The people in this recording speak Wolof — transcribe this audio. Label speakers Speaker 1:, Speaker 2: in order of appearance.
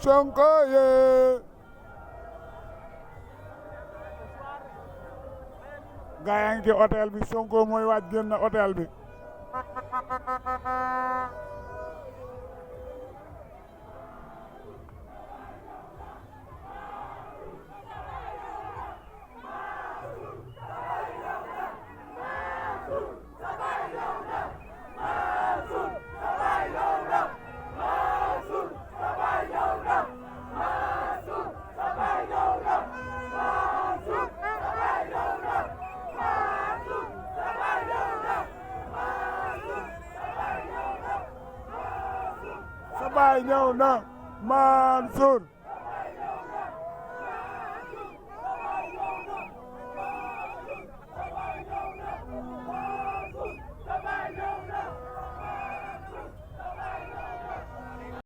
Speaker 1: Sonko yee gaa yaa ngi ci hôtel bi Sonko mooy waaj génn hôtel bi sa baay ñëw na Mansour